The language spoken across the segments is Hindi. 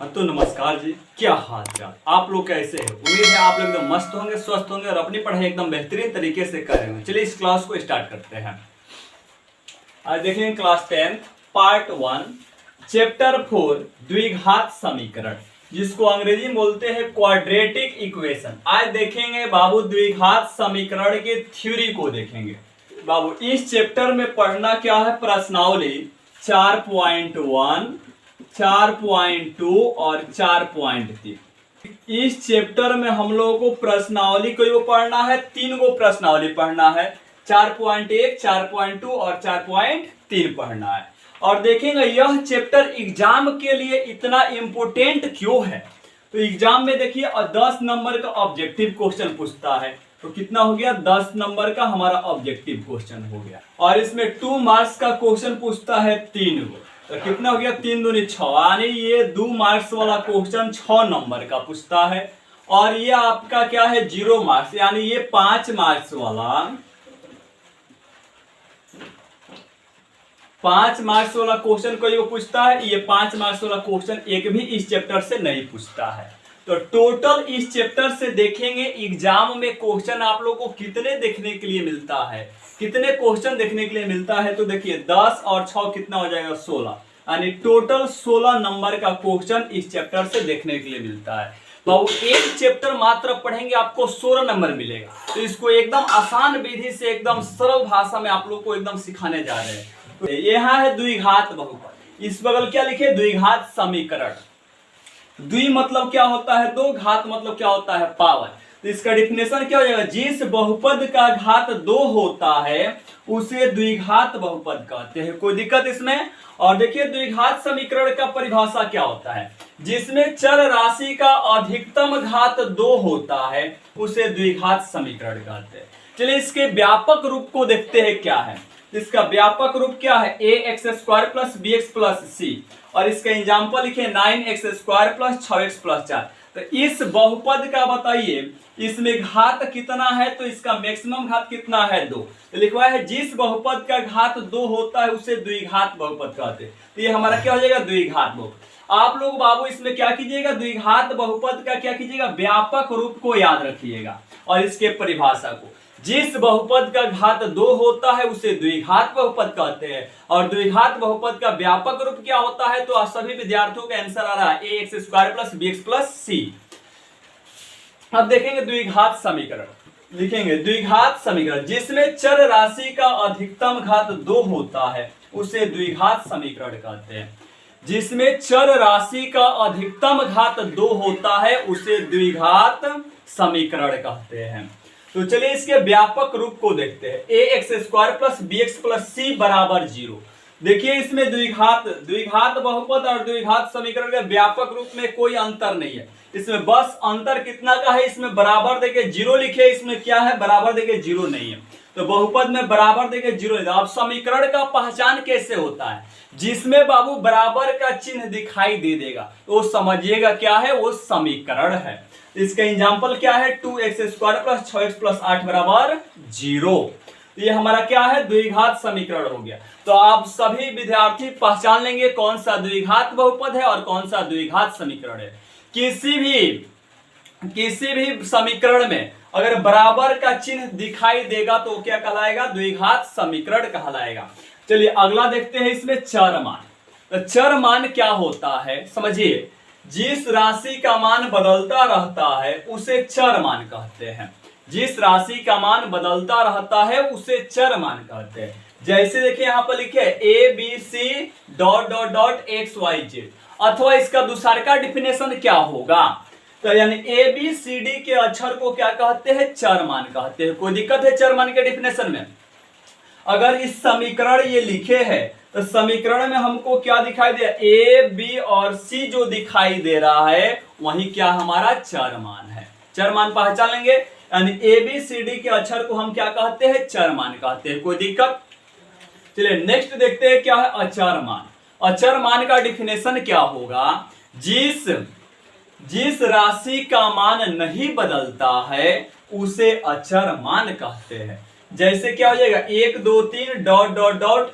तो नमस्कार जी, क्या हाल चाल, आप लोग कैसे हैं। उम्मीद है आप लोग एकदम मस्त होंगे, स्वस्थ होंगे और अपनी पढ़ाई एकदम बेहतरीन तरीके से कर रहे होंगे। चलिए इस क्लास को स्टार्ट करते हैं। आज देखेंगे क्लास 10 पार्ट 1 चैप्टर 4 द्विघात समीकरण, जिसको अंग्रेजी में बोलते हैं क्वाड्रेटिक इक्वेशन। आज देखेंगे बाबू द्विघात समीकरण के थ्योरी को देखेंगे। बाबू इस चैप्टर में पढ़ना क्या है, प्रश्नावली 4.1 4.2 और 4.3। इस चैप्टर में हम लोगों को प्रश्नावली को पढ़ना है, 3 गो प्रश्नावली पढ़ना है, 4.1 4.2 और 4.3 पढ़ना है। और देखेंगे यह चैप्टर एग्जाम के लिए इतना इंपोर्टेंट क्यों है। तो एग्जाम में देखिए 10 नंबर का ऑब्जेक्टिव क्वेश्चन पूछता है। तो कितना हो गया, 10 नंबर का हमारा ऑब्जेक्टिव क्वेश्चन हो गया। और इसमें 2 मार्क्स का क्वेश्चन पूछता है 3 गो। तो कितना हो गया, 3 दूनी 6, यानी ये 2 मार्क्स वाला क्वेश्चन 6 नंबर का पूछता है। और ये आपका क्या है, 0 मार्क्स, यानी ये 5 मार्क्स वाला 5 मार्क्स वाला क्वेश्चन कोई पूछता है। ये 5 मार्क्स वाला क्वेश्चन एक भी इस चैप्टर से नहीं पूछता है। तो टोटल इस चैप्टर से देखेंगे एग्जाम में क्वेश्चन आप लोगों को कितने देखने के लिए मिलता है, कितने क्वेश्चन देखने के लिए मिलता है। तो देखिए 10 और 6 कितना हो जाएगा, 16, यानी टोटल 16 नंबर का क्वेश्चन इस चैप्टर से देखने के लिए मिलता है। बाबू एक चैप्टर मात्र पढ़ेंगे आपको 16 नंबर मिलेगा। तो इसको एकदम आसान विधि से एकदम सरल भाषा में आप लोग को एकदम सिखाने जा रहे हैं। तो यहाँ है द्विघात बहुपद, इस बगल क्या लिखे, द्विघात समीकरण। द्वि मतलब क्या होता है, 2, घात मतलब क्या होता है, पावर। तो इसका डिफिनेशन क्या हो जाएगा, जिस बहुपद का घात 2 होता है उसे द्विघात बहुपद कहते हैं। कोई दिक्कत इसमें। और देखिए द्विघात समीकरण का परिभाषा क्या होता है, जिसमें चर राशि का अधिकतम घात 2 होता है उसे द्विघात समीकरण कहते हैं। चलिए इसके व्यापक रूप को देखते हैं क्या है। इसका व्यापक रूप क्या है, ax² + bx + c। और इसका एग्जाम्पल लिखे 9x² + 6x + 4। तो इस बहुपद का बताइए, इसमें घात कितना है, तो इसका मैक्सिमम घात कितना है, 2। तो लिखवा है जिस बहुपद का घात 2 होता है उसे द्विघात बहुपद कहते हैं। तो ये हमारा क्या हो जाएगा, द्विघात बहुपद। आप लोग बाबू इसमें क्या कीजिएगा, द्विघात बहुपद का क्या कीजिएगा, व्यापक रूप को याद रखिएगा और इसके परिभाषा को। जिस बहुपद का घात 2 होता है उसे द्विघात बहुपद कहते हैं। और द्विघात बहुपद का व्यापक रूप क्या होता है, तो सभी विद्यार्थियों का आंसर आ रहा है ax² + bx + c। अब देखेंगे द्विघात समीकरण, लिखेंगे द्विघात समीकरण जिसमें चर राशि का अधिकतम घात 2 होता है उसे द्विघात समीकरण कहते हैं। जिसमें चर राशि का अधिकतम घात 2 होता है उसे द्विघात समीकरण कहते हैं। तो चलिए इसके व्यापक रूप को देखते हैं। ax² + bx + c = 0। देखिए इसमें द्विघात बहुपद और द्विघात समीकरण के व्यापक रूप में कोई अंतर नहीं है। इसमें बस अंतर कितना का है, इसमें बराबर देके 0 लिखे, इसमें क्या है, बराबर देके 0 नहीं है। तो बहुपद में बराबर देके 0 नहीं। अब समीकरण का पहचान कैसे होता है, जिसमें बाबू बराबर का चिन्ह दिखाई दे देगा तो समझिएगा क्या है, वो समीकरण है। इसका एग्जांपल क्या है, 2x² + 6x + 8 = 0। ये हमारा क्या है, द्विघात समीकरण हो गया। तो आप सभी विद्यार्थी पहचान लेंगे कौन सा द्विघात बहुपद है और कौन सा द्विघात समीकरण है। किसी भी समीकरण में अगर बराबर का चिन्ह दिखाई देगा तो क्या कहलाएगा, द्विघात समीकरण कहलाएगा। चलिए अगला देखते हैं, इसमें चर मान। तो चर मान क्या होता है, समझिए जिस राशि का मान बदलता रहता है उसे चर मान कहते हैं। जिस राशि का मान बदलता रहता है उसे चर मान कहते हैं। जैसे देखिए यहाँ पर लिखे ABC ... XYZ, अथवा इसका दूसरा का डिफिनेशन क्या होगा, तो यानी ABCD के अक्षर को क्या कहते हैं, चर मान कहते हैं। कोई दिक्कत है चर मान के डिफिनेशन में। अगर इस समीकरण ये लिखे हैं तो समीकरण में हमको क्या दिखाई दे, A, B और C जो दिखाई दे रहा है वही क्या हमारा चर मान है। चर मान पहचान लेंगे, यानी ABCD के अक्षर को हम क्या कहते हैं, चर मान कहते हैं। कोई दिक्कत। चलिए नेक्स्ट देखते हैं क्या है, अचर मान। अचर मान का डिफिनेशन क्या होगा, जिस राशि का मान नहीं बदलता है उसे अचर मान कहते हैं। जैसे क्या हो जाएगा, 1 2 3 ...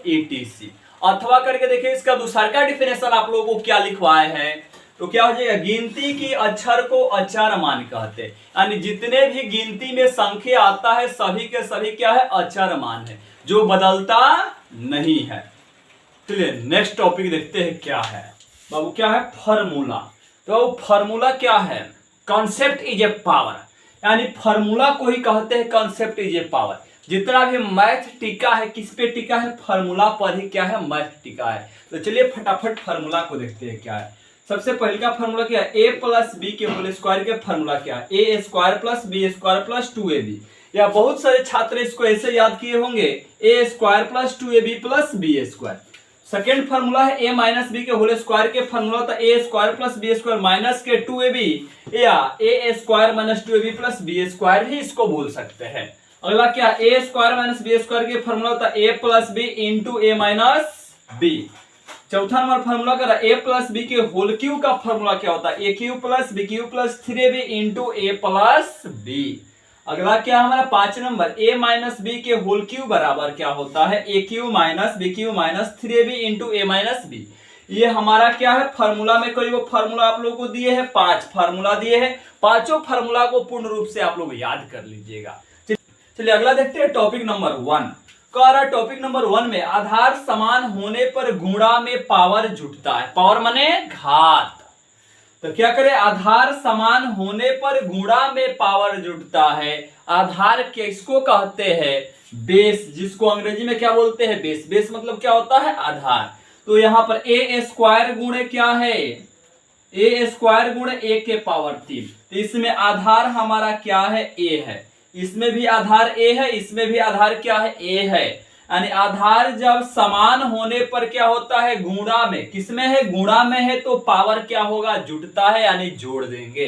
etc। अथवा करके देखिए इसका दूसरा का डिफिनेशन आप लोगों को क्या लिखवाए हैं, तो क्या हो जाएगा, गिनती की अक्षर को अचर मान कहते हैं, यानी जितने भी गिनती में संख्या आता है सभी के सभी क्या है, अचर मान है, जो बदलता नहीं है। चलिए नेक्स्ट टॉपिक देखते हैं क्या है बाबू, क्या है, फार्मूला। तो फार्मूला क्या है, कॉन्सेप्ट इज ए पावर, यानी फार्मूला को ही कहते हैं कॉन्सेप्ट इज ए पावर। जितना भी मैथ टिका है किस पे टिका है, फार्मूला पर ही क्या है, मैथ टिका है। तो चलिए फटाफट फार्मूला को देखते हैं क्या है। सबसे पहले का फार्मूला क्या है, a प्लस बी के होल स्क्वायर के फार्मूला क्या है, A square plus B square plus 2ab। या बहुत सारे छात्र इसको ऐसे याद किए होंगे, A square plus 2ab plus B square. Second formula है a माइनस बी के होल स्क्वायर के फार्मूला था A square plus B square minus के 2ab, या A square minus 2ab plus B square भी इसको बोल सकते हैं। अगला क्या, A square minus B square के फार्मूला था A plus B into A minus B. चौथा नंबर फार्मूला करा ए प्लस बी के होल क्यूब का फार्मूला क्या होता है, A cube plus B cube plus 3ab into A plus B. अगला क्या हमारा 5 नंबर, ए माइनस बी के होल क्यूब बराबर क्या होता है, A cube minus B cube minus 3ab into A minus B. ये हमारा क्या है, फार्मूला में कोई वो फार्मूला आप लोगों को दिए हैं, 5 फार्मूला दिए हैं, पांचों फार्मूला को पूर्ण रूप से आप लोग याद कर लीजिएगा। चलिए अगला देखते हैं टॉपिक नंबर 1। कह रहा टॉपिक नंबर 1 में आधार समान होने पर गुणा में पावर जुटता है, पावर माने घात। तो क्या करें, आधार समान होने पर गुणा में पावर जुटता है। आधार किसको कहते हैं, बेस, जिसको अंग्रेजी में क्या बोलते हैं, बेस। बेस मतलब क्या होता है, आधार। तो यहां पर ए स्क्वायर गुणे क्या है, ए स्क्वायर गुणे ए के पावर 3। तो इसमें आधार हमारा क्या है, ए है। इसमें भी आधार ए है, इसमें भी आधार क्या है, ए है। यानी आधार जब समान होने पर क्या होता है, गुणा में, किसमें है, गुणा में है, तो पावर क्या होगा, जुटता है, यानी जोड़ देंगे।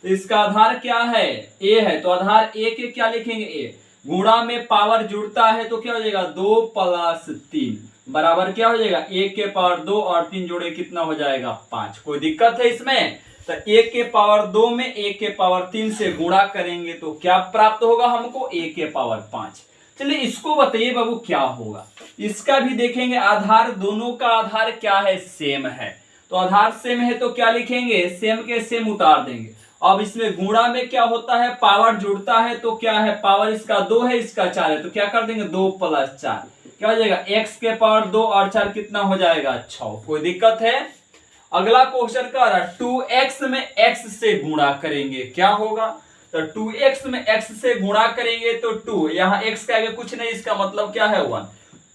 तो इसका आधार क्या है, ए है, तो आधार ए के क्या लिखेंगे, ए। गुणा में पावर जुड़ता है तो क्या हो जाएगा, 2 प्लस 3 बराबर क्या हो जाएगा, 1 के पावर 2 और 3 जोड़े कितना हो जाएगा, 5। कोई दिक्कत है इसमें, तो 1 के पावर 2 में 1 के पावर 3 से गुणा करेंगे तो क्या प्राप्त होगा हमको, 1 के पावर 5। चलिए इसको बताइए बाबू क्या होगा, इसका भी देखेंगे। आधार, दोनों का आधार क्या है, सेम है। तो आधार सेम है तो क्या लिखेंगे, सेम के सेम उतार देंगे। अब इसमें गुणा में क्या होता है, पावर जुड़ता है, तो क्या है, पावर इसका 2 है, इसका 4 है, तो क्या कर देंगे, 2 प्लस 4 क्या हो जाएगा, x के पावर 2 और 4 कितना हो जाएगा, 6। कोई दिक्कत है। अगला क्वेश्चन का 2x में x से गुणा करेंगे क्या होगा, तो 2x में x से गुणा करेंगे तो 2, यहाँ x का आगे कुछ नहीं, इसका मतलब क्या है 1।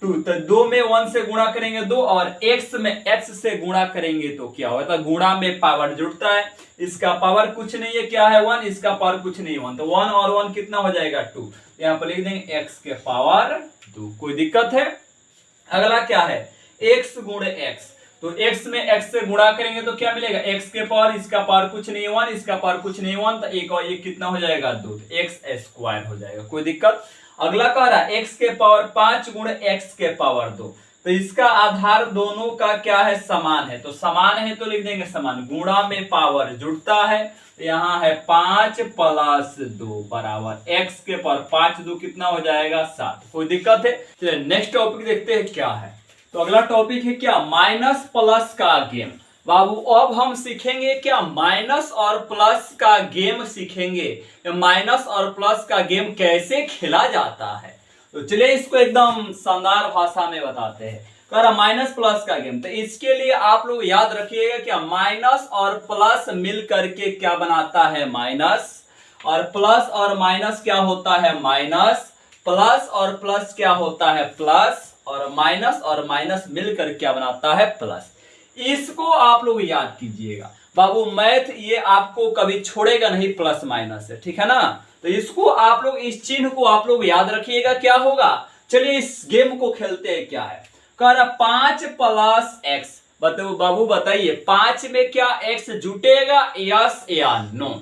2 तो 2 में 1 से गुणा करेंगे 2, और x में x से गुणा करेंगे तो क्या होगा, तो गुणा में पावर जुड़ता है। इसका पावर कुछ नहीं है, क्या है 1, इसका पावर कुछ नहीं 1, तो 1 और 1 कितना हो जाएगा 2। यहाँ पर लिख देंगे x के पावर 2। कोई दिक्कत है। अगला क्या है, x गुणे x, तो x में x से गुणा करेंगे तो क्या मिलेगा, x के पावर, इसका पावर कुछ नहीं 1, इसका पावर कुछ नहीं 1, तो 1 और 1 कितना हो जाएगा 2, x स्क्वायर हो जाएगा। कोई दिक्कत। अगला कह रहा है x के पावर 5 गुणे x के पावर 2, तो इसका आधार दोनों का क्या है, समान है। तो समान है तो लिख देंगे समान, गुणा में पावर जुड़ता है, यहाँ है 5 प्लस 2 बराबर x के पावर 5 2 कितना हो जाएगा 7। कोई दिक्कत है। चलिए नेक्स्ट टॉपिक देखते हैं क्या है। तो अगला टॉपिक है क्या, माइनस प्लस का गेम। बाबू अब हम सीखेंगे क्या, माइनस और प्लस का गेम सीखेंगे। माइनस और प्लस का गेम कैसे खेला जाता है, तो चलिए इसको एकदम शानदार भाषा में बताते हैं। कह रहा माइनस प्लस का गेम, तो इसके लिए आप लोग याद रखिएगा क्या, माइनस और प्लस मिल करके क्या बनाता है, माइनस। और प्लस और माइनस क्या होता है, माइनस। प्लस और प्लस क्या होता है, प्लस। और माइनस मिलकर क्या बनाता है, प्लस। इसको आप लोग याद कीजिएगा बाबू, मैथ ये आपको कभी छोड़ेगा नहीं, प्लस माइनस से, ठीक है ना। तो इसको आप लोग, इस चिन्ह को आप लोग याद रखिएगा क्या होगा। चलिए इस गेम को खेलते हैं। क्या है, कह रहा 5 प्लस x, बताओ बाबू बताइए 5 में क्या x जुटेगा, यस या नो।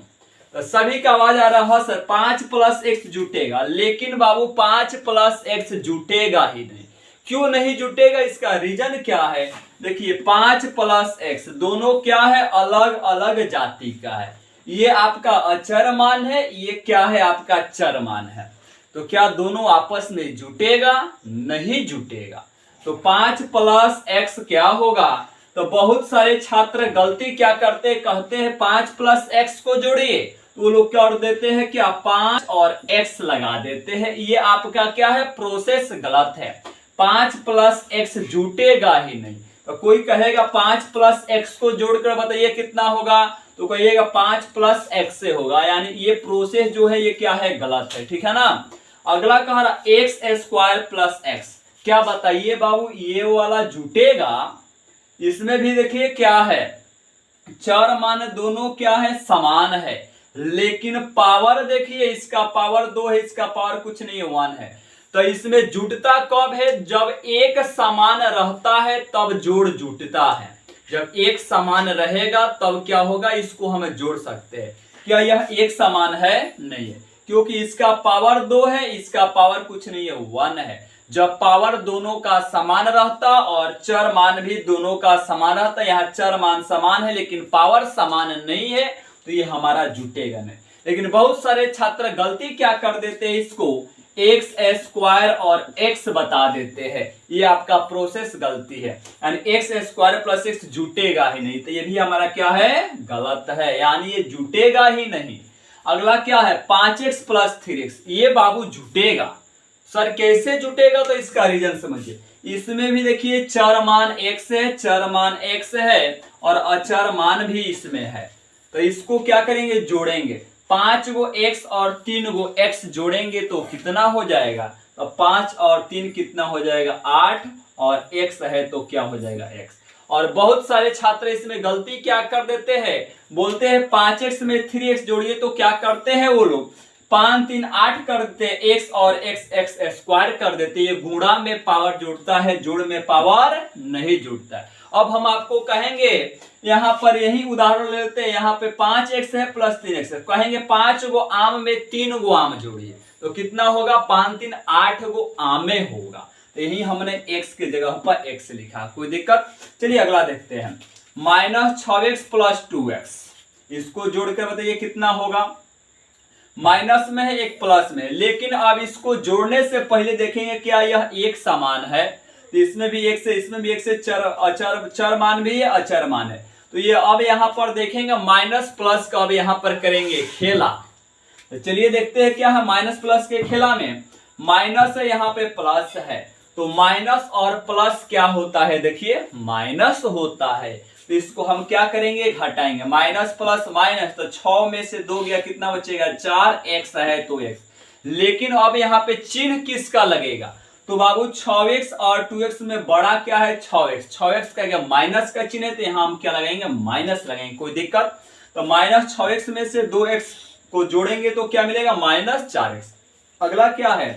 तो सभी का आवाज आ रहा है सर 5 प्लस x जुटेगा, लेकिन बाबू 5 प्लस x जुटेगा ही नहीं। क्यों नहीं जुटेगा, इसका रीजन क्या है, देखिए 5 प्लस x दोनों क्या है, अलग अलग जाति का है। ये आपका अचर मान है, ये क्या है आपका चर मान है। तो क्या दोनों आपस में जुटेगा, नहीं जुटेगा। तो 5 प्लस x क्या होगा, तो बहुत सारे छात्र गलती क्या करते हैं, कहते हैं 5 + x को जोड़िए, तो वो लोग क्या कर देते हैं, क्या 5 और x लगा देते हैं। ये आपका क्या है, प्रोसेस गलत है। 5 + x जुटेगा ही नहीं। तो कोई कहेगा 5 + x को जोड़कर बताइए कितना होगा, तो कहिएगा 5 + x से होगा, यानी ये प्रोसेस जो है ये क्या है, गलत है। ठीक है ना। अगला कह रहा x² + x, क्या बताइए बाबू, ये वाला जुटेगा। इसमें भी देखिए क्या है, चर मान दोनों क्या है, समान है, लेकिन पावर देखिए, इसका पावर 2 है, इसका पावर कुछ नहीं है, 1 है। तो इसमें जुटता कब है, जब एक समान रहता है तब जोड़ जुटता है। जब एक समान रहेगा तब क्या होगा, इसको हम जोड़ सकते हैं। क्या यह एक समान है, नहीं है, क्योंकि इसका पावर 2 है, इसका पावर कुछ नहीं है, 1 है। जब पावर दोनों का समान रहता और चर मान भी दोनों का समान रहता, यहाँ चर मान समान है लेकिन पावर समान नहीं है, तो ये हमारा जुटेगा नहीं। लेकिन बहुत सारे छात्र गलती क्या कर देते हैं, इसको x² और x बता देते हैं। ये आपका प्रोसेस गलती है, यानी x² + x जुटेगा ही नहीं, तो ये भी हमारा क्या है, गलत है, यानी ये जुटेगा ही नहीं। अगला क्या है, 5x + 3x, ये बाबू जुटेगा। सर कैसे जुटेगा, तो इसका रीजन समझिए। इसमें भी देखिए चर मान x है, चर मान x है और अचर मान भी इसमें है, तो इसको क्या करेंगे, जोड़ेंगे। 5 गो x और 3 गो x जोड़ेंगे तो कितना हो जाएगा, तो 5 और 3 कितना हो जाएगा, 8, और x है तो क्या हो जाएगा, x। और बहुत सारे छात्र इसमें गलती क्या कर देते हैं, बोलते हैं 5x में 3x जोड़िए, तो क्या करते हैं वो लोग, 5 3 8 करते हैं, x और x² कर देते हैं। ये गुणा में पावर जुड़ता है, जोड़ में पावर नहीं जुड़ता है। अब हम आपको कहेंगे, यहाँ पर यही उदाहरण लेते हैं, यहाँ पे 5x है + 3x है, कहेंगे 5 गो आम में 3 गो आम जोड़िए, तो कितना होगा, 5 3 8 गो आमे होगा। तो यही हमने x की जगह पर x लिखा, कोई दिक्कत। चलिए अगला देखते हैं, -6x + 2x, इसको जोड़कर बताइए कितना होगा। माइनस में है, एक प्लस में है, लेकिन अब इसको जोड़ने से पहले देखेंगे क्या यह एक समान है, तो इसमें भी एक से, इसमें भी एक से, चर मान भी है, अचर मान है। तो ये अब यहाँ पर देखेंगे माइनस प्लस का अब यहाँ पर करेंगे खेला। तो चलिए देखते हैं क्या है माइनस प्लस के खेला में, माइनस है यहाँ पे प्लस है, तो माइनस और प्लस क्या होता है, देखिए माइनस होता है। तो इसको हम क्या करेंगे, घटाएंगे, माइनस प्लस माइनस, तो 6 में से 2 गया, कितना बचेगा, 4, x है तो x। लेकिन अब यहाँ पे चिन्ह किसका लगेगा, तो बाबू 6x और 2x में बड़ा क्या है, 6x। 6x का क्या, माइनस का चिन्ह है, तो यहाँ हम क्या लगाएंगे, माइनस लगाएंगे, कोई दिक्कत। तो -6x में से 2x को जोड़ेंगे तो क्या मिलेगा, -4x। अगला क्या है,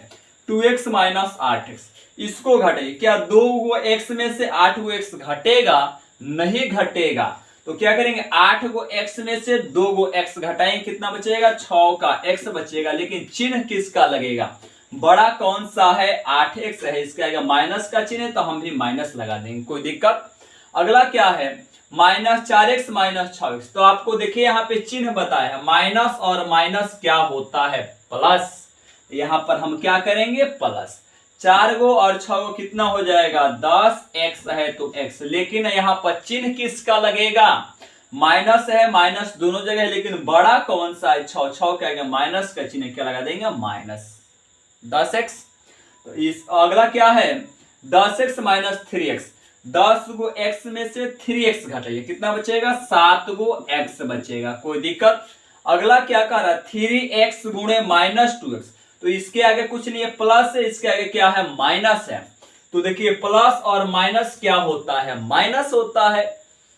2x - 8x, इसको घटाइए, क्या 2 गो x में से 8 गो x घटेगा, नहीं घटेगा। तो क्या करेंगे, 8 गो x में से 2 गो x घटाएंगे, कितना बचेगा, 6 का x बचेगा, लेकिन चिन्ह किसका लगेगा, बड़ा कौन सा है, 8x है, इसका आएगा माइनस का चिन्ह, तो हम भी माइनस लगा देंगे, कोई दिक्कत। अगला क्या है, -4x - 6x, तो आपको देखिए यहाँ पे चिन्ह बताया है, माइनस और माइनस क्या होता है, प्लस। यहाँ पर हम क्या करेंगे, प्लस। 4 गो और 6 गो कितना हो जाएगा, 10x है तो x, लेकिन यहाँ पर चिन्ह किसका लगेगा, माइनस है, माइनस दोनों जगह, लेकिन बड़ा कौन सा है, 6, 6 क्या है, माइनस का चिन्ह क्या लगा देंगे, -10x। तो इस अगला क्या है, 10x - 3x, 10 गो x में से 3x घटाइए, कितना बचेगा, 7 गो x बचेगा, कोई दिक्कत। अगला क्या कर रहा है, 3x गुणे -2x, तो इसके आगे कुछ नहीं है, प्लस है, इसके आगे क्या है, माइनस है। तो देखिए प्लस और माइनस क्या होता है, माइनस होता है।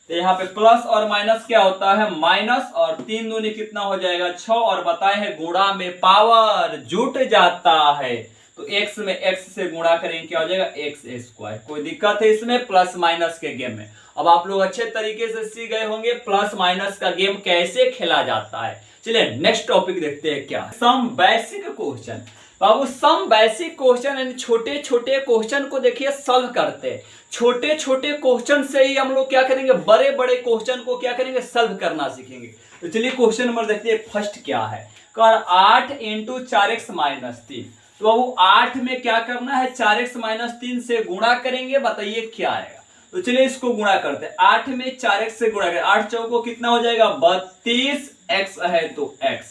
तो यहाँ पे प्लस और माइनस क्या होता है, माइनस, और 3 दूनी कितना हो जाएगा, 6, और बताए हैं गुणा में पावर जुट जाता है, तो x में x से गुणा करेंगे क्या हो जाएगा, x²। कोई दिक्कत है इसमें प्लस माइनस के गेम में। अब आप लोग अच्छे तरीके से सीख गए होंगे प्लस माइनस का गेम कैसे खेला जाता है। चलिए नेक्स्ट टॉपिक देखते हैं, क्या सम बेसिक क्वेश्चन। बाबू सम बेसिक क्वेश्चन यानी छोटे छोटे क्वेश्चन को देखिए सॉल्व करते हैं। छोटे छोटे क्वेश्चन से ही हम लोग क्या करेंगे, बड़े बड़े क्वेश्चन को क्या करेंगे, सॉल्व करना सीखेंगे। तो चलिए क्वेश्चन नंबर देखते हैं, फर्स्ट क्या है, कर 8 × 4x - 3। तो बाबू 8 में क्या करना है, 4x - 3 से गुणा करेंगे, बताइए क्या आएगा। तो चलिए इसको गुणा करते हैं। 8 में 4x से गुणा करें, 8 चौको कितना हो जाएगा 32x है तो x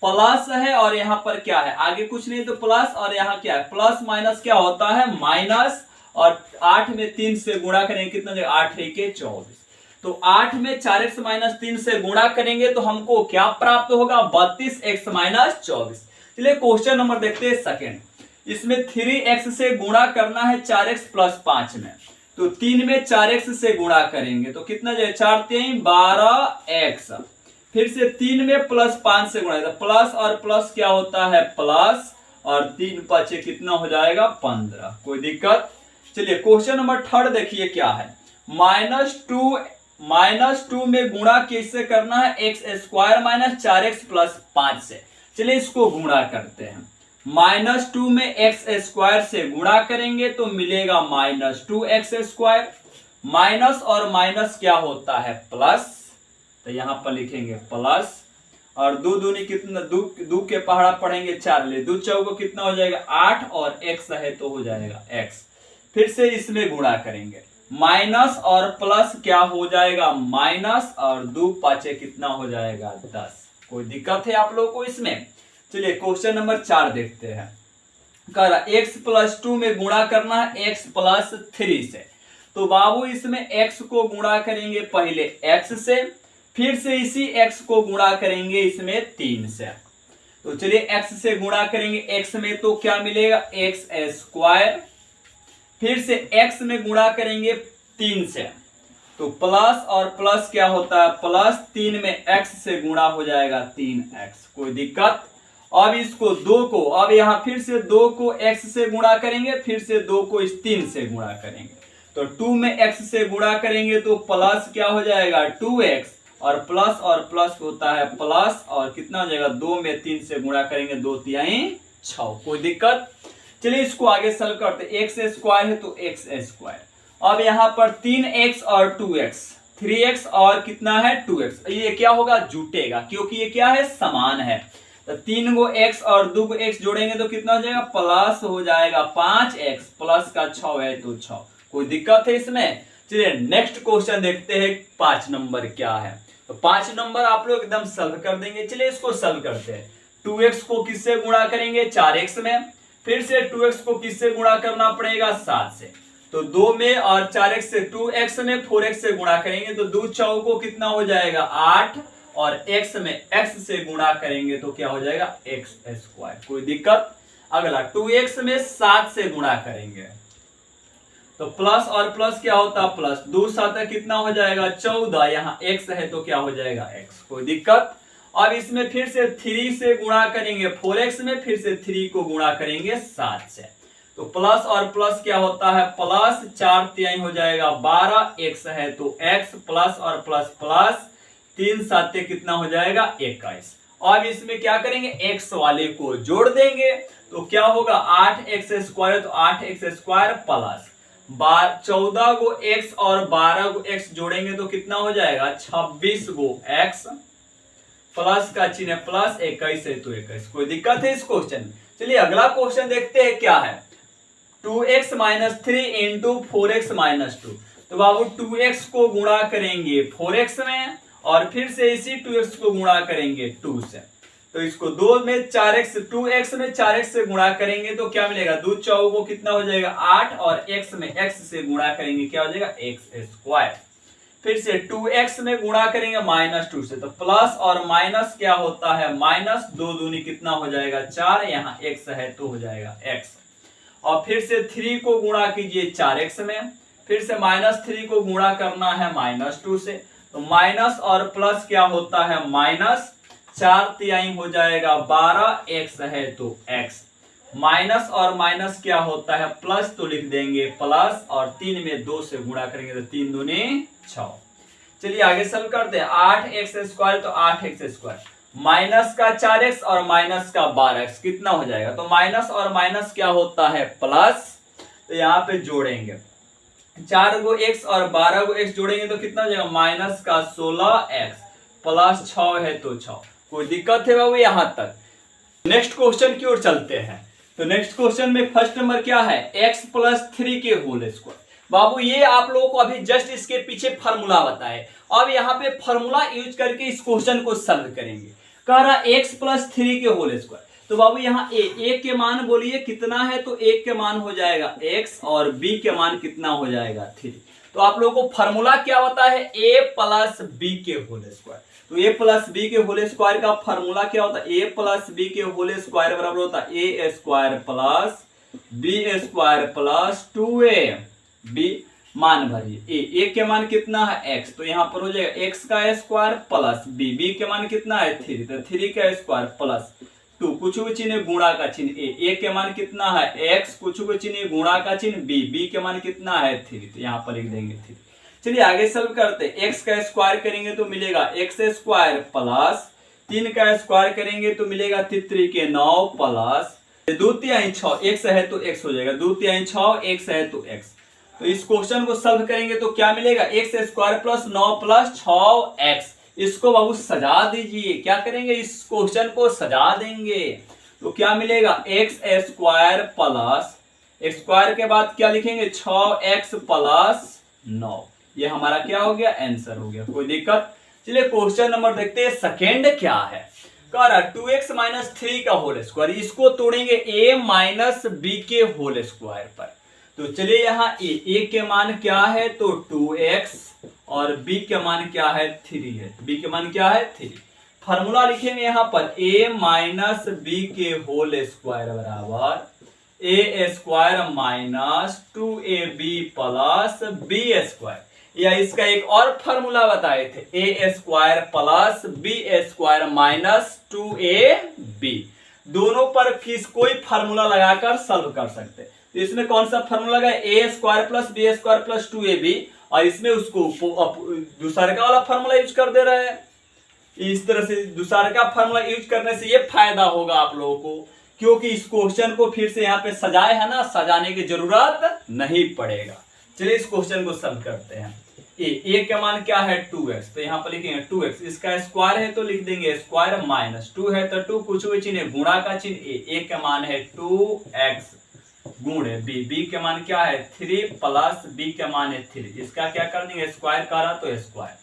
प्लस है, और यहाँ पर क्या है आगे कुछ नहीं तो प्लस, और यहाँ क्या है प्लस माइनस क्या होता है माइनस, और 8 में 3 से गुणा करेंगे कितना जाएगा 8 के 24। तो 8 में 4x माइनस 3 से गुणा करेंगे तो हमको क्या प्राप्त होगा 32x माइनस 24। चलिए क्वेश्चन नंबर देखते हैं सेकेंड। इसमें 3x से गुणा करना है 4x प्लस 5 में, तो 3 में 4x से गुणा करेंगे तो कितना जाए 4 3 12x, फिर से 3 में प्लस 5 से गुणा, तो प्लस और प्लस क्या होता है प्लस, और 3 5 कितना हो जाएगा 15। कोई दिक्कत। चलिए क्वेश्चन नंबर थर्ड देखिए क्या है। -2 में गुणा किससे करना है x square minus 4x plus 5 से। चलिए इसको गुणा करते हैं। -2 में एक्स स्क्वायर से गुणा करेंगे तो मिलेगा -2x स्क्वायर, माइनस और माइनस क्या होता है प्लस, तो यहां पर लिखेंगे प्लस, और दो दूनी कितना दो के पहाड़ा पढ़ेंगे 4 ले, 2 चौको कितना हो जाएगा 8, और x है तो हो जाएगा x। फिर से इसमें गुणा करेंगे, माइनस और प्लस क्या हो जाएगा माइनस, और 2 5 कितना हो जाएगा 10। कोई दिक्कत है आप लोगों को इसमें। चलिए क्वेश्चन नंबर 4 देखते हैं। कह रहा x प्लस 2 में गुणा करना है x प्लस 3 से, तो बाबू इसमें x को गुणा करेंगे पहले x से, फिर से इसी x को गुणा करेंगे इसमें 3 से। तो चलिए x से गुणा करेंगे x में तो क्या मिलेगा x स्क्वायर, फिर से x में गुणा करेंगे 3 से, तो प्लस और प्लस क्या होता है प्लस, 3 में x से गुणा हो जाएगा 3x। कोई दिक्कत। अब इसको 2 को, अब यहां फिर से 2 को x से गुणा करेंगे, फिर से 2 को इस 3 से गुणा करेंगे, तो 2 में x से गुणा करेंगे तो प्लस क्या हो जाएगा 2x, और प्लस होता है प्लस, और कितना हो जाएगा 2 में 3 से गुणा करेंगे 2 3 6। कोई दिक्कत। चलिए इसको आगे सॉल्व करते। x स्क्वायर है तो x स्क्वायर, अब यहाँ पर 3x और 2x, 3x और कितना है 2x, ये क्या होगा जुटेगा क्योंकि ये क्या है समान है। तो 3 गो x और 2 गो x जोड़ेंगे तो कितना हो जाएगा प्लस हो जाएगा 5x, प्लस का 6 है तो 6। कोई दिक्कत है इसमें। चलिए नेक्स्ट क्वेश्चन देखते हैं 5 नंबर क्या है। तो 5 नंबर आप लोग एकदम सॉल्व कर देंगे। चलिए इसको सॉल्व करते हैं। 2x को किससे गुणा करेंगे 4x में, फिर से 2x को किससे गुणा करना पड़ेगा 7 से, तो 2 में और 4x से 2x में 4x से गुणा करेंगे तो 2 चौको कितना हो जाएगा 8, और x में x से गुणा करेंगे तो क्या हो जाएगा x स्क्वायर। कोई दिक्कत। अगला 2x में 7 से गुणा करेंगे तो प्लस और प्लस क्या होता है प्लस, 2 7 कितना हो जाएगा 14, यहाँ x है तो क्या हो जाएगा x। कोई दिक्कत। अब इसमें फिर से 3 से गुणा करेंगे 4x में, फिर से 3 को गुणा करेंगे 7 से, तो प्लस और प्लस क्या होता है प्लस, 4 3 हो जाएगा 12, x है तो x, प्लस और प्लस प्लस, 3 7 कितना हो जाएगा 21। अब इसमें क्या करेंगे x वाले को जोड़ देंगे तो क्या होगा 8x स्क्वायर, तो 8x स्क्वायर प्लस 14 गो x और 12 गो x जोड़ेंगे तो कितना हो जाएगा 26 गो x, प्लस का चिन्ह प्लस, 21 है तो 21। कोई दिक्कत है इस क्वेश्चन में। चलिए अगला क्वेश्चन देखते हैं क्या है। 2x minus 3 into 4x minus 2, तो बाबू 2x को गुणा करेंगे 4x में, और फिर से इसी 2x को गुणा करेंगे 2 से, तो इसको 2 में 4x 2x में 4x से गुणा करेंगे तो क्या मिलेगा 2 चौको कितना हो जाएगा 8, और x में x से गुणा करेंगे क्या हो जाएगा x स्क्वायर, फिर से 2x में गुणा करेंगे -2 से, तो प्लस और माइनस क्या होता है माइनस, 2 दूनी कितना हो जाएगा 4, यहाँ x है तो हो जाएगा x, और फिर से 3 को गुणा कीजिए 4x में, फिर से -3 को गुणा करना है -2 से, तो माइनस और प्लस क्या होता है माइनस, 4 3 हो जाएगा 12, x है तो x, माइनस और माइनस क्या होता है प्लस, तो लिख देंगे प्लस, और 3 में 2 से गुणा करेंगे तो 3 दूनी 6। चलिए आगे सॉल्व करते हैं। 8x स्क्वायर तो 8x स्क्वायर, माइनस का 4x और माइनस का 12x कितना हो जाएगा, तो माइनस और माइनस क्या होता है प्लस, तो यहाँ पे जोड़ेंगे 4 गो x और 12 गो x जोड़ेंगे तो कितना हो जाएगा माइनस का 16x, प्लस 6 है तो 6। कोई दिक्कत है बाबू यहाँ तक। नेक्स्ट क्वेश्चन की ओर चलते हैं। तो नेक्स्ट क्वेश्चन में फर्स्ट नंबर क्या है x प्लस 3 के होल स्क्वायर। बाबू ये आप लोगों को अभी जस्ट इसके पीछे फार्मूला बताए, अब यहाँ पे फार्मूला यूज करके इस क्वेश्चन को सॉल्व करेंगे। कह रहा x प्लस 3 के होल स्क्वायर, तो बाबू यहाँ a के मान बोलिए कितना है, तो a के मान हो जाएगा x और b के मान कितना हो जाएगा 3। तो आप लोगों को फार्मूला क्या होता है, a प्लस b के होल स्क्वायर। तो a प्लस b के होल स्क्वायर का फार्मूला क्या होता है, a प्लस b के होल स्क्वायर बराबर होता है a square plus b square plus 2ab। मान भरिए a के मान कितना है x, तो यहाँ पर हो जाएगा x का स्क्वायर प्लस b के मान कितना है 3, तो 3 का स्क्वायर प्लस 2 कुछ भी चिन्ह गुणा का चिन्ह a के मान कितना है x, कुछ भी चिन्ह गुणा का चिन्ह b के मान कितना है 3, तो यहाँ पर लिख देंगे 3। चलिए आगे सॉल्व करते हैं। x का स्क्वायर करेंगे तो मिलेगा x स्क्वायर प्लस 3 का स्क्वायर करेंगे तो मिलेगा 3 के 9 प्लस 2 तिहाई 6, x है तो x हो जाएगा 2 तिहाई 6, x है तो x। तो इस क्वेश्चन को सॉल्व करेंगे तो क्या मिलेगा, x square plus 9 plus 6x। इसको बाबू सजा दीजिए, क्या करेंगे इस क्वेश्चन को सजा देंगे, तो क्या मिलेगा x square plus x square के बाद क्या लिखेंगे 6x प्लस 9। ये हमारा क्या हो गया, आंसर हो गया, कोई दिक्कत। चलिए क्वेश्चन नंबर देखते हैं, सेकेंड क्या है। कह रहा 2x माइनस 3 का होल स्क्वायर, इसको तोड़ेंगे a माइनस b के होल स्क्वायर पर। तो चलिए यहाँ a के मान क्या है, तो 2x और b के मान क्या है 3 है, b के मान क्या है 3। फार्मूला लिखेंगे यहाँ पर a माइनस b के होल स्क्वायर बराबर a square minus 2ab plus b square, या इसका एक और फार्मूला बताए थे a square plus b square minus 2ab। दोनों पर किस कोई फार्मूला लगाकर सॉल्व कर सकते हैं। तो इसमें कौन सा फार्मूला लगा, a square plus b square plus 2ab, और इसमें उसको दूसरा का वाला फार्मूला यूज कर दे रहे हैं। इस तरह से दूसरा का फार्मूला यूज करने से ये फायदा होगा आप लोगों को, क्योंकि इस क्वेश्चन को फिर से यहाँ पे सजाए है ना, सजाने की जरूरत नहीं पड़ेगा। चलिए इस क्वेश्चन को सॉल्व करते हैं। a का मान क्या है 2x, तो यहाँ पर लिखेंगे 2x, इसका स्क्वायर है तो लिख देंगे स्क्वायर माइनस 2 है तो 2 कुछ भी चिन्ह गुणा का चिन्ह a का मान है 2x गुणे b के मान क्या है 3 प्लस b के मान है 3। इसका क्या कर देंगे, स्क्वायर करा तो स्क्वायर,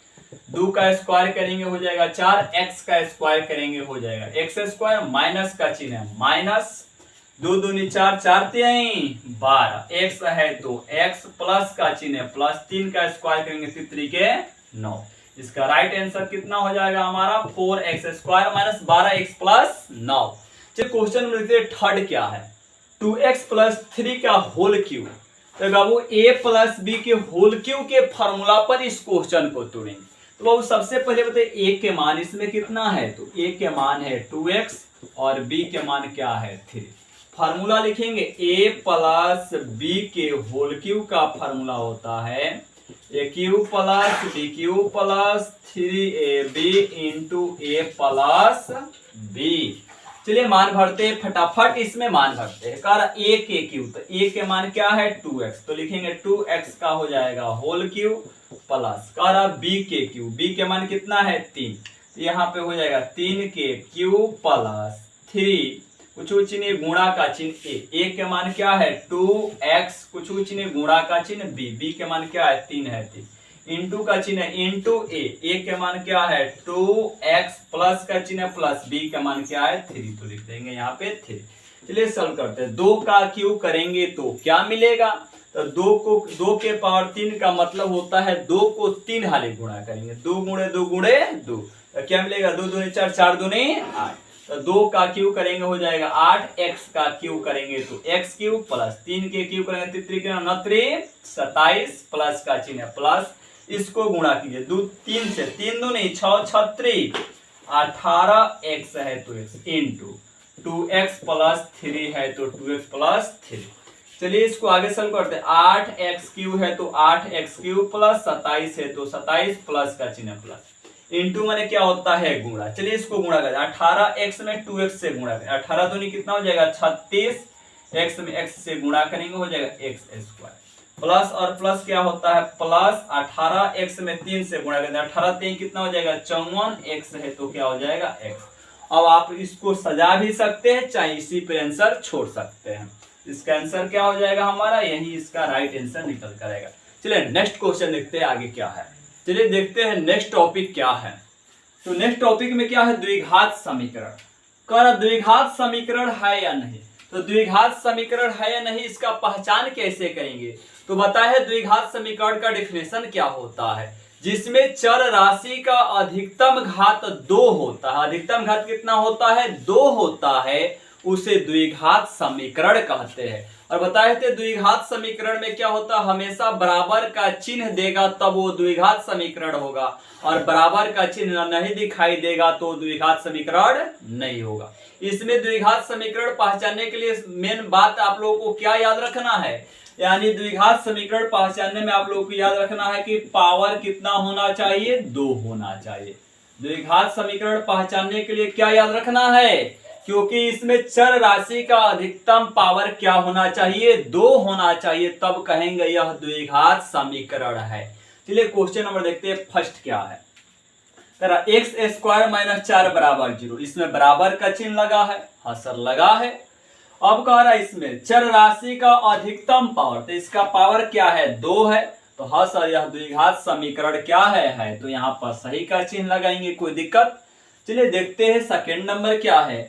2 का स्क्वायर करेंगे हो जाएगा 4, x का स्क्वायर करेंगे हो जाएगा x स्क्वायर, माइनस का चिन्ह है माइनस 2 दूनी 4, 4 तिहाई 12, x है तो x प्लस का चिन्ह है प्लस, 3 का स्क्वायर करेंगे 3 के 9। इसका राइट आंसर कितना हो जाएगा हमारा 4x square minus 12x plus 9। चलिए क्वेश्चन में देखते हैं थर्ड क्या है, 2x प्लस 3 का होल क्यूब। तो बाबू a प्लस b के होल क्यूब के फार्मूला पर इस क्वेश्चन को तोड़ेंगे। तो बाबू सबसे पहले बताइए a के मान इसमें कितना है, तो a के मान है 2x और b के मान क्या है 3। फार्मूला लिखेंगे a प्लस b के होल क्यूब का फार्मूला होता है a cube plus b cube plus 3ab into a plus b। चलिए मान भरते हैं फटाफट, इसमें मान भरते हैं। कह रहा a के क्यूब, तो a के मान क्या है 2x, तो लिखेंगे 2x का हो जाएगा होल क्यूब प्लस, कह रहा b के क्यूब, b के मान कितना है 3, तो यहाँ पे हो जाएगा 3 के क्यूब प्लस 3 कुछ चिन्ह गुणा का चिन्ह a के मान क्या है 2x कुछ चिन्ह गुणा का चिन्ह b के मान क्या है 3 है 3, इंटू का चिन्ह इंटू a के मान क्या है 2x प्लस का चिन्ह प्लस b का मान क्या है 3, तो लिख देंगे यहाँ पे 3। चलिए सॉल्व करते हैं। 2 का क्यूब करेंगे तो क्या मिलेगा, तो 2 के पावर 3 का मतलब होता है 2 को 3 हाली गुणा करेंगे, 2 गुणे 2 गुणे 2, तो क्या मिलेगा 2 दूनी 4, 4 दूनी 8, तो 2 का क्यूब करेंगे हो जाएगा 8, x का क्यूब करेंगे तो x क्यूब प्लस 3 के क्यूब करेंगे 3 के 9 27 प्लस का चिन्ह प्लस, इसको गुणा कीजिए 3 से 3 दूनी 6 36 18x है तो x इंटू 2x प्लस 3 है तो 2x प्लस 3। चलिए इसको आगे सॉल्व करते हैं। 8x क्यूब है तो 8x क्यूब प्लस 27 है तो 27 प्लस का चिन्ह प्लस, इंटू माने क्या होता है गुणा। चलिए इसको गुणा करें, 18x में 2x से गुणा करें, 18 दूनी कितना हो जाएगा 36, x में x से गुणा करेंगे हो जाएगा x स्क्वायर, प्लस और प्लस क्या होता है प्लस 18x में 3 से गुणा करें, 18 3 कितना हो जाएगा 54, x है तो क्या हो जाएगा x। अब आप इसको सजा भी सकते हैं चाहे इसी पे आंसर छोड़ सकते हैं। इसका आंसर क्या हो जाएगा हमारा, यही इसका राइट आंसर निकल कर आएगा। चलिए नेक्स्ट क्वेश्चन देखते हैं आगे क्या है। चलिए देखते हैं नेक्स्ट टॉपिक क्या है। तो नेक्स्ट टॉपिक में क्या है, द्विघात समीकरण। कर द्विघात समीकरण है या नहीं, तो द्विघात समीकरण है या नहीं इसका पहचान कैसे करेंगे। तो बताए द्विघात समीकरण का डिफिनेशन क्या होता है, जिसमें चर राशि का अधिकतम घात 2 होता है। अधिकतम घात कितना होता है, 2 होता है, उसे द्विघात समीकरण कहते हैं। और बताए थे द्विघात समीकरण में क्या होता है, हमेशा बराबर का चिन्ह देगा तब वो द्विघात समीकरण होगा, और बराबर का चिन्ह नहीं दिखाई देगा तो द्विघात समीकरण नहीं होगा। इसमें द्विघात समीकरण पहचानने के लिए मेन बात आप लोगों को क्या याद रखना है, यानी द्विघात समीकरण पहचानने में आप लोगों को याद रखना है कि पावर कितना होना चाहिए, 2 होना चाहिए। द्विघात समीकरण पहचानने के लिए क्या याद रखना है, क्योंकि इसमें चर राशि का अधिकतम पावर क्या होना चाहिए, 2 होना चाहिए, तब कहेंगे यह द्विघात समीकरण है। चलिए क्वेश्चन नंबर देखते हैं, फर्स्ट क्या है। एक्स स्क्वायर माइनस 4 बराबर 0, इसमें बराबर का चिन्ह लगा है, हाँ सर लगा है। अब कह रहा है इसमें चर राशि का अधिकतम पावर, तो इसका पावर क्या है, 2 है, तो हाँ सर यह द्विघात समीकरण क्या है, तो यहाँ पर सही का चिन्ह लगाएंगे, कोई दिक्कत। चलिए देखते हैं सेकेंड नंबर क्या है,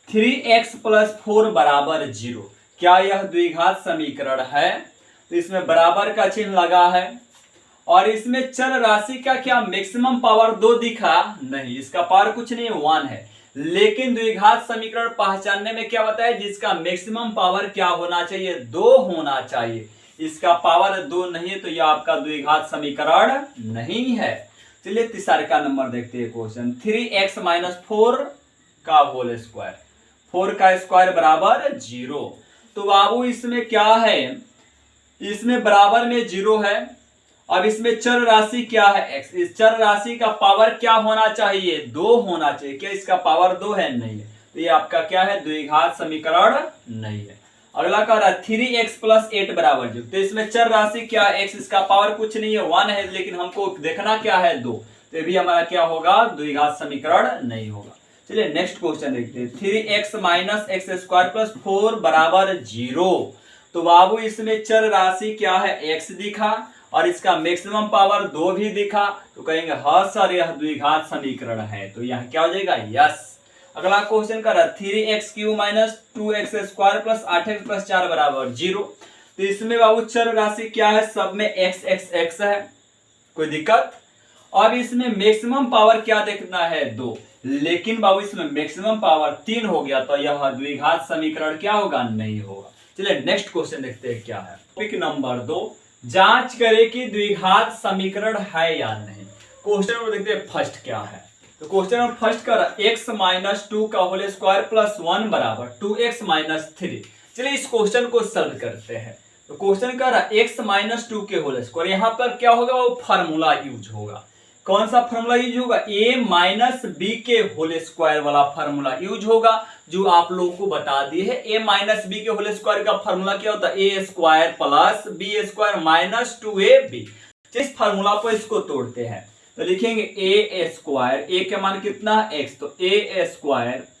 3x + 4 बराबर 0, क्या यह द्विघात समीकरण है, तो इसमें बराबर का चिन्ह लगा है, और इसमें चर राशि का क्या मैक्सिमम पावर 2 दिखा नहीं, इसका पावर कुछ नहीं 1 है, लेकिन द्विघात समीकरण पहचानने में क्या बताया, जिसका मैक्सिमम पावर क्या होना चाहिए, 2 होना चाहिए। इसका पावर 2 नहीं है तो यह आपका द्विघात समीकरण नहीं है। चलिए तीसरा नंबर देखते हैं क्वेश्चन, 3x - 4 का होल स्क्वायर, 4 का स्क्वायर बराबर 0। तो बाबू इसमें क्या है, इसमें बराबर में 0 है। अब इसमें चर राशि क्या है, x, इस चर राशि का पावर क्या होना चाहिए, 2 होना चाहिए। क्या इसका पावर 2 है, नहीं है, तो ये आपका क्या है, द्विघात समीकरण नहीं है। अगला कह रहा है 3x + 8 बराबर 0, तो इसमें चर राशि क्या है, x, इसका पावर कुछ नहीं है 1 है, लेकिन हमको देखना क्या है 2, तो ये भी हमारा क्या होगा, द्विघात समीकरण नहीं होगा। चलिए नेक्स्ट क्वेश्चन देखते हैं, 3x - x² + 4 बराबर 0। तो बाबू इसमें चर राशि क्या है, x दिखा, और इसका मैक्सिमम पावर 2 भी दिखा, तो कहेंगे हाँ सर यह द्विघात समीकरण है, तो यह क्या हो जाएगा, यस। अगला क्वेश्चन कर रहा है 3x³ - 2x² + 8x + 4 बराबर 0। तो इसमें बाबू चर राशि क्या है, सब में x है, कोई दिक्कत। अब इसमें मैक्सिमम पावर क्या देखना है, 2, लेकिन बाबू इसमें मैक्सिमम पावर 3 हो गया, तो यह द्विघात समीकरण क्या होगा, नहीं होगा। चलिए नेक्स्ट क्वेश्चन देखते हैं क्या है। टॉपिक नंबर 2, जांच करें कि द्विघात समीकरण है या नहीं। क्वेश्चन नंबर देखते हैं फर्स्ट क्या है। तो क्वेश्चन नंबर फर्स्ट का x - 2 का होल स्क्वायर + 1 बराबर 2x - 3। चलिए इस क्वेश्चन को सॉल्व करते हैं। तो क्वेश्चन का x - 2 के होल स्क्वायर, यहाँ पर क्या होगा, वो फार्मूला यूज होगा। कौन सा फार्मूला यूज होगा, a - b के होल स्क्वायर वाला फार्मूला यूज होगा, जो आप लोगों को बता दिए है। a - b के होल स्क्वायर का फार्मूला क्या होता है, a² + b² - 2ab। इस फार्मूला को इसको तोड़ते हैं, तो लिखेंगे a², a के मान कितना है, x, तो a²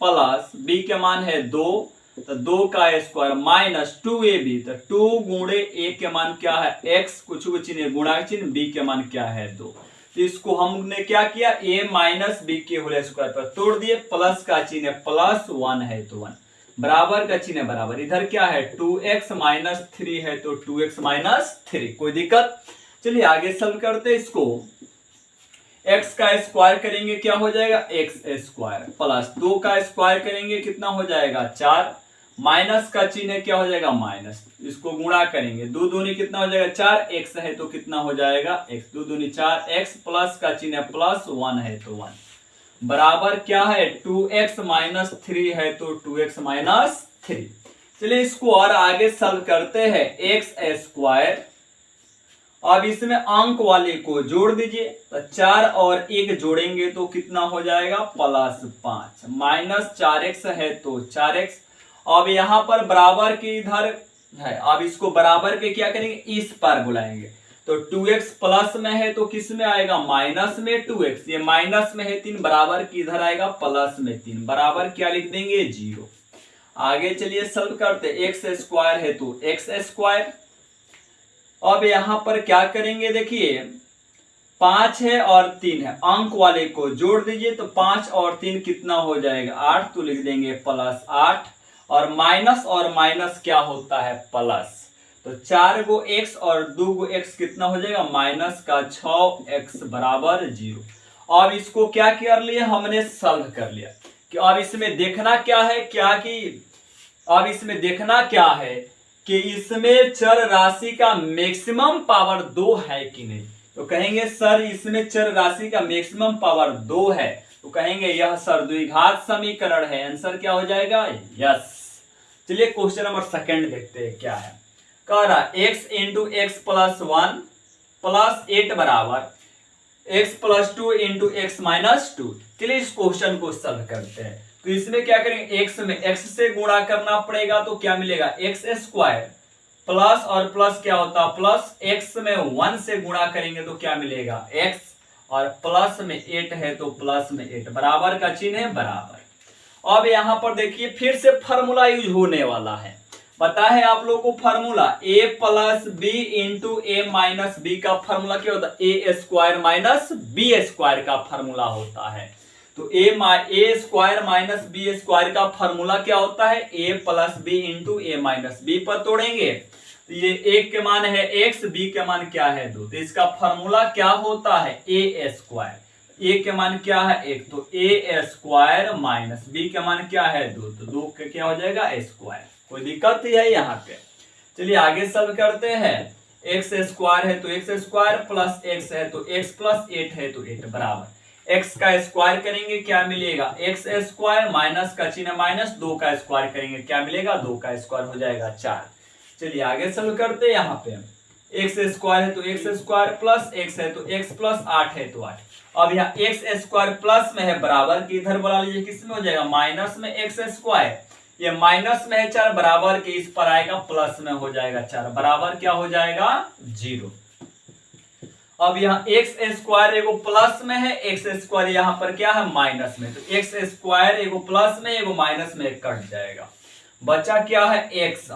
+ b के मान है 2, तो 2 का स्क्वायर - 2ab, तो 2 गुणे a के मान क्या है, x, कुछ चिन्ह गुणा चिन्ह, b के मान क्या है 2। तो इसको हमने क्या किया, a - b के होल स्क्वायर पर तोड़ दिए, प्लस का चिन्ह +1 है तो 1, बराबर का चिन्ह बराबर, इधर क्या है 2x - 3 है तो 2x - 3, कोई दिक्कत। चलिए आगे सॉल्व करते हैं इसको। x का स्क्वायर करेंगे क्या हो जाएगा, x² प्लस 2 का स्क्वायर करेंगे कितना हो जाएगा 4, माइनस का चिन्ह क्या हो जाएगा माइनस, इसको गुणा करेंगे, 2 दूनी कितना हो जाएगा 4, x है तो कितना हो जाएगा x, 2 दूनी 4, x प्लस का चिन्ह +1 है तो 1, बराबर क्या है 2x - 3 है तो 2x - 3। चलिए इसको और आगे सॉल्व करते हैं, x²। अब इसमें अंक वाले को जोड़ दीजिए, तो 4 और 1 जोड़ेंगे तो कितना हो जाएगा +5, -4x है तो 4x। अब यहाँ पर बराबर के इधर है, अब इसको बराबर के क्या करेंगे, इस पर बुलाएंगे, तो 2x प्लस में है तो किस में आएगा माइनस में 2x, ये माइनस में है 3, बराबर की इधर आएगा प्लस में 3, बराबर क्या लिख देंगे 0। आगे चलिए सॉल्व करते। एक्स स्क्वायर है तो एक्स स्क्वायर। अब यहाँ पर क्या करेंगे, देखिए 5 है और 3 है, अंक वाले को जोड़ दीजिए तो 5 और 3 कितना हो जाएगा 8, तो लिख देंगे +8 और माइनस क्या होता है प्लस, तो 4 गो x और 2 गो x कितना हो जाएगा माइनस का 6x बराबर 0। अब इसको क्या कर लिया हमने, सॉल्व कर लिया कि अब इसमें देखना क्या है, अब इसमें देखना क्या है कि इसमें चर राशि का मैक्सिमम पावर 2 है कि नहीं। तो कहेंगे सर इसमें चर राशि का मैक्सिमम पावर 2 है, तो कहेंगे यह सर द्विघात समीकरण है। आंसर क्या हो जाएगा, यस। चलिए क्वेश्चन नंबर सेकंड देखते हैं क्या है। कह रहा x into x plus 1 plus 8 बराबर x plus 2 into x minus 2। चलिए इस क्वेश्चन को सॉल्व करते हैं। तो इसमें क्या करेंगे, x में x से गुणा करना पड़ेगा तो क्या मिलेगा एक्स स्क्वायर, प्लस और प्लस क्या होता है प्लस, x में 1 से गुणा करेंगे तो क्या मिलेगा x, और प्लस में 8 है तो प्लस में 8, बराबर का चिन्ह है बराबर। अब यहां पर देखिए फिर से फार्मूला यूज होने वाला है। पता है आप लोगों को formula a plus B into A minus B का फार्मूला क्या होता है, A square minus B square का फार्मूला होता है। तो A square minus B square का फार्मूला क्या होता है, A plus B into A minus B पर तोड़ेंगे तो ये एक के मान है x, b के मान क्या है 2, तो इसका फार्मूला क्या होता है ए स्क्वायर, a के मान क्या है 1, तो ए स्क्वायर माइनस b के मान क्या है 2, तो 2 का क्या हो जाएगा स्क्वायर। कोई दिक्कत है यहाँ पे। चलिए आगे सॉल्व करते हैं। एक्स स्क्वायर है तो एक्स स्क्वायर प्लस एक्स है तो एक्स प्लस 8 है तो 8 बराबर एक्स का स्क्वायर करेंगे क्या मिलेगा एक्स स्क्वायर, माइनस का चिन्ह माइनस, 2 का स्क्वायर करेंगे क्या मिलेगा 2 का स्क्वायर हो जाएगा 4। चलिए आगे सॉल्व करते हैं। यहाँ पे एक्स स्क्वायर है तो एक्स स्क्वायर प्लस एक्स है तो एक्स प्लस 8 है तो 8। अब यहाँ एक्स स्क्वायर प्लस में है बराबर की इधर बुला लीजिए, किस में हो जाएगा माइनस में एक्स स्क्वायर, ये माइनस में है 4 बराबर के इस पर आएगा प्लस में हो जाएगा 4, बराबर क्या हो जाएगा 0। अब यहाँ एक्स स्क्वायर एगो प्लस में है, एक्स स्क्वायर यहाँ पर क्या है माइनस में, तो एक्स स्क्वायर एगो प्लस में एगो माइनस में कट जाएगा, बचा क्या है एक्स,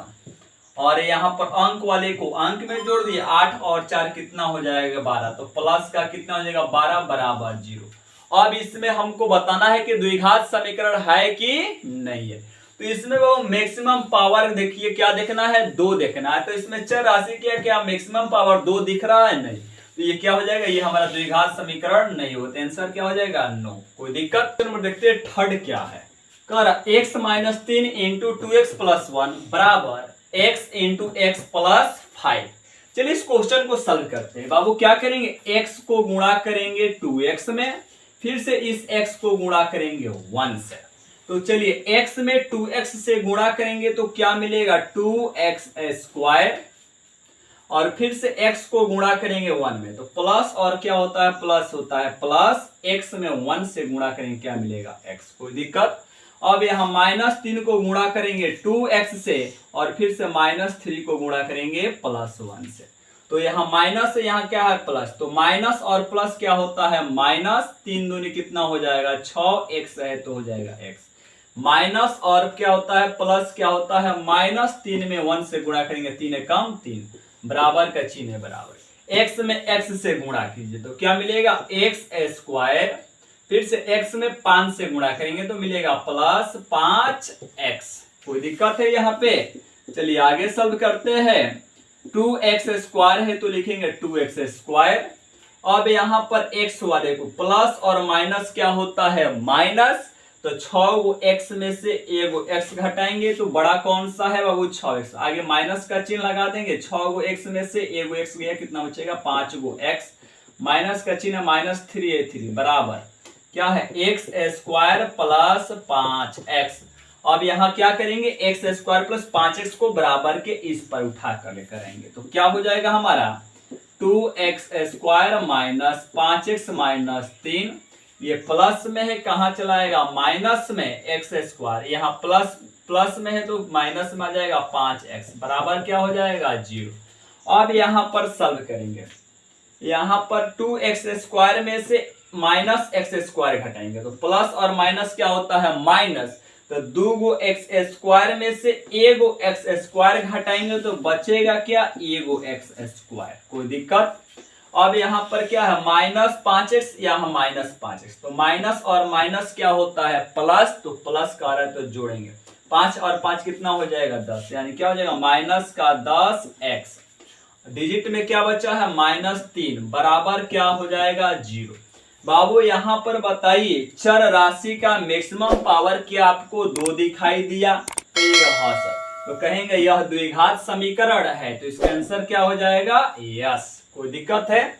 और यहाँ पर अंक वाले को अंक में जोड़ दिए 8 और 4 कितना हो जाएगा 12, तो प्लस का कितना हो जाएगा 12 बराबर 0। अब इसमें हमको बताना है कि द्विघात समीकरण है कि नहीं है। तो इसमें वो मैक्सिमम पावर देखिए क्या देखना है 2 देखना है, तो इसमें चर राशि क्या मैक्सिमम पावर 2 दिख रहा है नहीं, तो ये क्या हो जाएगा ये हमारा द्विघात समीकरण नहीं होता, आंसर क्या हो जाएगा नो। कोई दिक्कत। नंबर देखते हैं थर्ड क्या है। कह रहा x minus 3 into 2x plus 1 बराबर x इंटू एक्स प्लस 5। चलिए इस क्वेश्चन को सॉल्व करते हैं। बाबू क्या करेंगे x को गुणा करेंगे 2x में, फिर से इस x को गुणा करेंगे 1 से। तो चलिए x में 2x से गुणा करेंगे तो क्या मिलेगा 2x स्क्वायर, और फिर से x को गुणा करेंगे 1 में तो प्लस, और क्या होता है प्लस होता है प्लस, x में 1 से गुणा करेंगे क्या मिलेगा x। कोई दिक्कत। अब यहाँ -3 को गुणा करेंगे 2x से, और फिर से -3 को गुणा करेंगे +1 से, तो यहाँ माइनस से यहाँ क्या है प्लस, तो माइनस और प्लस क्या होता है माइनस, 3 दूनी कितना हो जाएगा 6x है तो हो जाएगा x, माइनस और क्या होता है प्लस क्या होता है -3 में 1 से गुणा करेंगे 3 कम 3, बराबर का चिन्ह है बराबर, x में x से गुणा कीजिए तो क्या मिलेगा x स्क्वायर, फिर से x में 5 से गुणा करेंगे तो मिलेगा प्लस 5x। कोई दिक्कत है यहाँ पे। चलिए आगे सॉल्व करते हैं। 2x स्क्वायर है तो लिखेंगे 2x स्क्वायर। अब यहाँ पर x वाले को प्लस और माइनस क्या होता है माइनस, तो 6 गो x में से एगो x घटाएंगे तो बड़ा कौन सा है बाबू 6x, आगे माइनस का चिन्ह लगा देंगे, 6 गो x में से एगो x गया कितना बचेगा 5 गो x, माइनस का चिन्ह -3 है 3 बराबर क्या है x स्क्वायर प्लस 5x। अब यहाँ क्या करेंगे x स्क्वायर प्लस 5x को बराबर के इस पर उठा कर लेकर आएंगे तो क्या हो जाएगा हमारा 2x square minus 5x minus 3, ये प्लस में है कहाँ चलाएगा माइनस में x स्क्वायर, यहाँ प्लस में है तो माइनस में आ जाएगा 5x, बराबर क्या हो जाएगा 0। अब यहाँ पर सॉल्व करेंगे, यहाँ पर 2x स्क्वायर में से -x स्क्वायर घटाएंगे तो प्लस और माइनस क्या होता है माइनस, तो 2 गो एक्स स्क्वायर में से एगो एक्स स्क्वायर घटाएंगे तो बचेगा क्या, एगो एक्स स्क्वायर। कोई दिक्कत। अब यहाँ पर क्या है, -5x, यहाँ -5x, तो माइनस और माइनस क्या होता है, प्लस, तो प्लस का रहा है तो जोड़ेंगे। 5 और 5 कितना हो जाएगा, 10, यानी क्या हो जाएगा, माइनस का 10x। डिजिट में क्या बचा है, -3, बराबर क्या हो जाएगा, 0। बाबू यहाँ पर बताइए चर राशि का मैक्सिमम पावर क्या आपको 2 दिखाई दिया, तो ये हाँ सर, तो कहेंगे यह द्विघात समीकरण है, तो इसका आंसर क्या हो जाएगा, यस। कोई दिक्कत है।